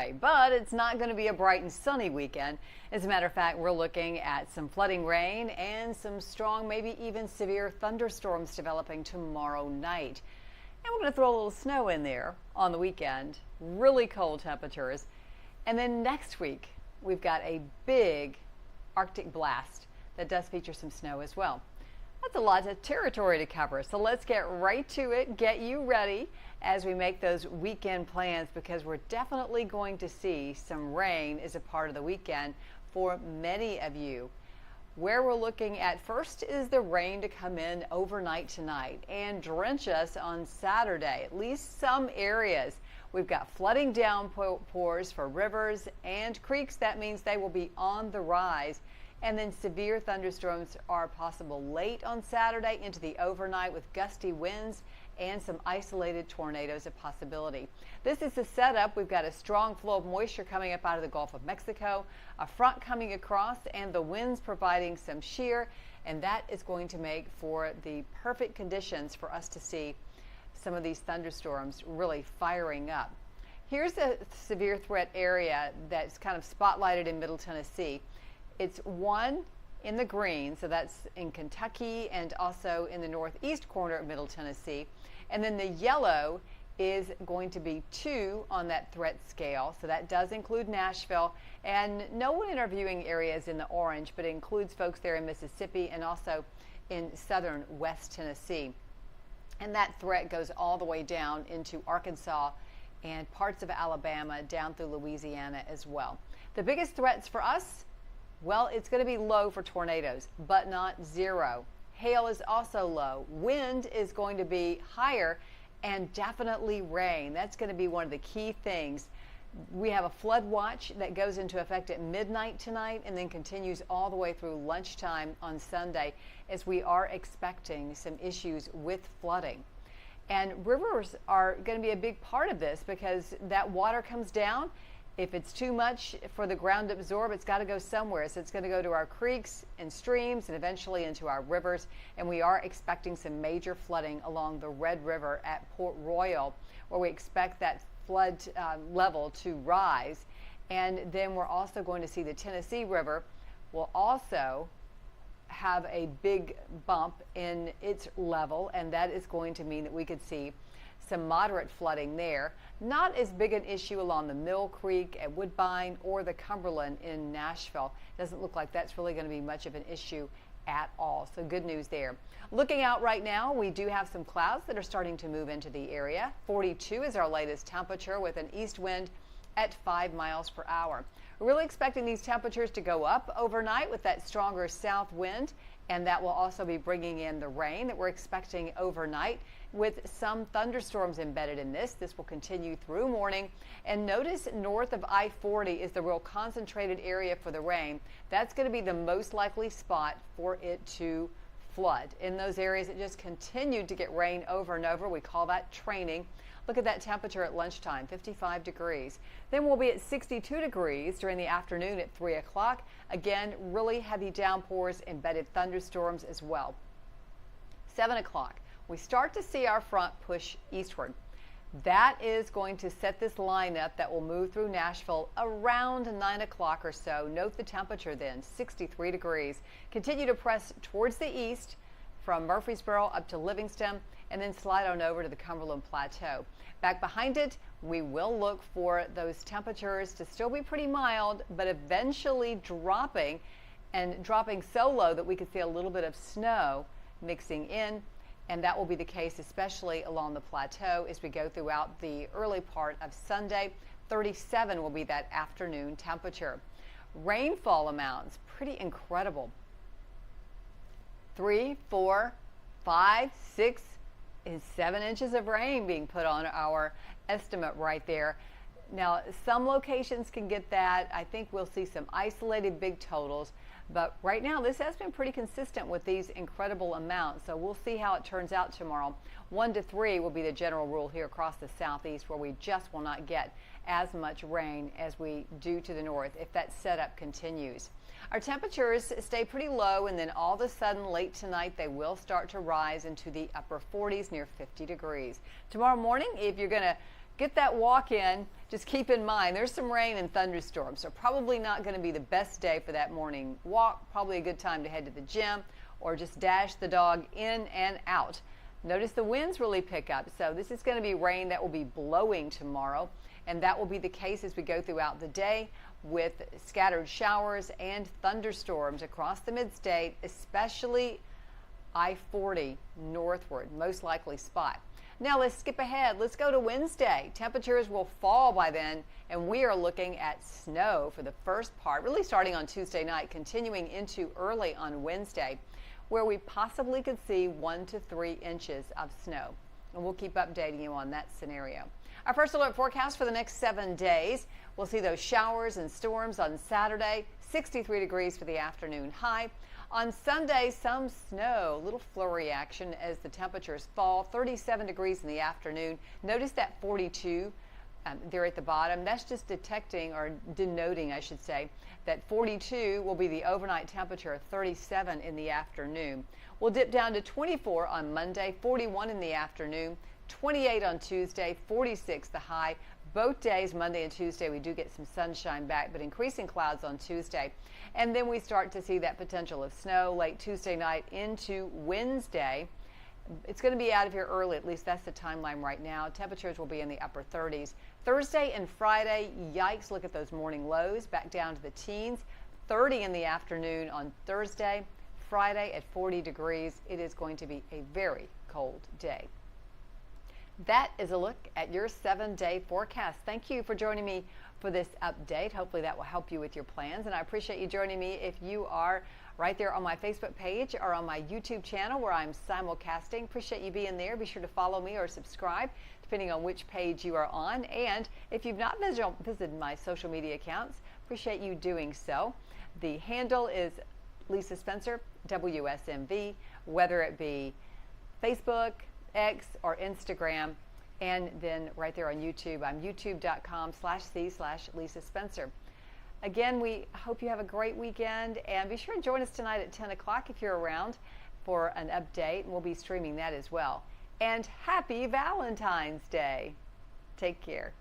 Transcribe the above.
Saturday, but it's not going to be a bright and sunny weekend. As a matter of fact, we're looking at some flooding rain and some strong, maybe even severe thunderstorms developing tomorrow night. And we're going to throw a little snow in there on the weekend, really cold temperatures. And then next week, we've got a big Arctic blast that does feature some snow as well. That's a lot of territory to cover, so let's get right to it, get you ready as we make those weekend plans, because we're definitely going to see some rain as a part of the weekend for many of you. Where we're looking at first is the rain to come in overnight tonight and drench us on Saturday, at least some areas. We've got flooding downpours for rivers and creeks. That means they will be on the rise. And then severe thunderstorms are possible late on Saturday into the overnight with gusty winds and some isolated tornadoes a possibility. This is the setup. We've got a strong flow of moisture coming up out of the Gulf of Mexico, a front coming across, and the winds providing some shear, and that is going to make for the perfect conditions for us to see some of these thunderstorms really firing up. Here's a severe threat area that's kind of spotlighted in Middle Tennessee. It's one in the green, so that's in Kentucky and also in the northeast corner of Middle Tennessee. And then the yellow is going to be 2 on that threat scale, so that does include Nashville. And no one in our viewing area is in the orange, but it includes folks there in Mississippi and also in southern West Tennessee. And that threat goes all the way down into Arkansas and parts of Alabama down through Louisiana as well. The biggest threats for us, well, it's going to be low for tornadoes, but not zero. Hail is also low. Wind is going to be higher, and definitely rain. That's going to be one of the key things. We have a flood watch that goes into effect at midnight tonight and then continues all the way through lunchtime on Sunday, as we are expecting some issues with flooding. And rivers are going to be a big part of this, because that water comes down. If it's too much for the ground to absorb, it's got to go somewhere. So it's going to go to our creeks and streams and eventually into our rivers. And we are expecting some major flooding along the Red River at Port Royal, where we expect that flood level to rise. And then we're also going to see the Tennessee River will also have a big bump in its level, and that is going to mean that we could see some moderate flooding there. Not as big an issue along the Mill Creek at Woodbine or the Cumberland in Nashville. Doesn't look like that's really going to be much of an issue at all. So good news there. Looking out right now, we do have some clouds that are starting to move into the area. 42 is our latest temperature with an east wind at 5 miles per hour. We're really expecting these temperatures to go up overnight with that stronger south wind, and that will also be bringing in the rain that we're expecting overnight, with some thunderstorms embedded in this. This will continue through morning. And notice north of I-40 is the real concentrated area for the rain. That's going to be the most likely spot for it to flood. In those areas that just continued to get rain over and over, we call that training. Look at that temperature at lunchtime, 55 degrees. Then we'll be at 62 degrees during the afternoon at 3 o'clock. Again, really heavy downpours, embedded thunderstorms as well. 7 o'clock, we start to see our front push eastward. That is going to set this lineup that will move through Nashville around 9 o'clock or so. Note the temperature then, 63 degrees. Continue to press towards the east from Murfreesboro up to Livingston, and then slide on over to the Cumberland Plateau. Back behind it, we will look for those temperatures to still be pretty mild, but eventually dropping, and dropping so low that we could see a little bit of snow mixing in. And that will be the case especially along the plateau as we go throughout the early part of Sunday. 37 will be that afternoon temperature. Rainfall amounts, pretty incredible. 3, 4, 5, 6, and 7 inches of rain being put on our estimate right there. Now, some locations can get that. I think we'll see some isolated big totals. But right now, this has been pretty consistent with these incredible amounts. So we'll see how it turns out tomorrow. 1 to 3 will be the general rule here across the southeast, where we just will not get as much rain as we do to the north if that setup continues. Our temperatures stay pretty low, and then all of a sudden late tonight they will start to rise into the upper 40s near 50 degrees. Tomorrow morning, if you're going to get that walk in. Just keep in mind there's some rain and thunderstorms, so probably not going to be the best day for that morning walk. Probably a good time to head to the gym or just dash the dog in and out. Notice the winds really pick up, so this is going to be rain that will be blowing tomorrow, and that will be the case as we go throughout the day with scattered showers and thunderstorms across the mid-state, especially I-40 northward, most likely spot. Now let's skip ahead. Let's go to Wednesday. Temperatures will fall by then, and we are looking at snow for the first part, really starting on Tuesday night, continuing into early on Wednesday, where we possibly could see 1 to 3 inches of snow. And we'll keep updating you on that scenario. Our first alert forecast for the next 7 days. We'll see those showers and storms on Saturday, 63 degrees for the afternoon high. On Sunday, some snow, little flurry action as the temperatures fall, 37 degrees in the afternoon. Notice that 42 there at the bottom. That's just detecting or denoting, I should say, that 42 will be the overnight temperature, 37 in the afternoon. We'll dip down to 24 on Monday, 41 in the afternoon, 28 on Tuesday, 46 the high. Both days, Monday and Tuesday, we do get some sunshine back, but increasing clouds on Tuesday. And then we start to see that potential of snow late Tuesday night into Wednesday. It's going to be out of here early, at least that's the timeline right now. Temperatures will be in the upper 30s. Thursday and Friday, yikes, look at those morning lows, back down to the teens. 30 in the afternoon on Thursday. Friday at 40 degrees. It is going to be a very cold day. That is a look at your 7-day forecast. Thank you for joining me for this update. Hopefully that will help you with your plans, and I appreciate you joining me if you are right there on my Facebook page or on my YouTube channel where I'm simulcasting. Appreciate you being there. Be sure to follow me or subscribe depending on which page you are on, and if you've not visited my social media accounts, appreciate you doing so. The handle is Lisa Spencer, WSMV, whether it be Facebook, X, or Instagram, and then right there on YouTube. I'm youtube.com/C/Lisa Spencer. Again, we hope you have a great weekend, and be sure to join us tonight at 10 o'clock if you're around for an update, and we'll be streaming that as well. And happy Valentine's Day. Take care.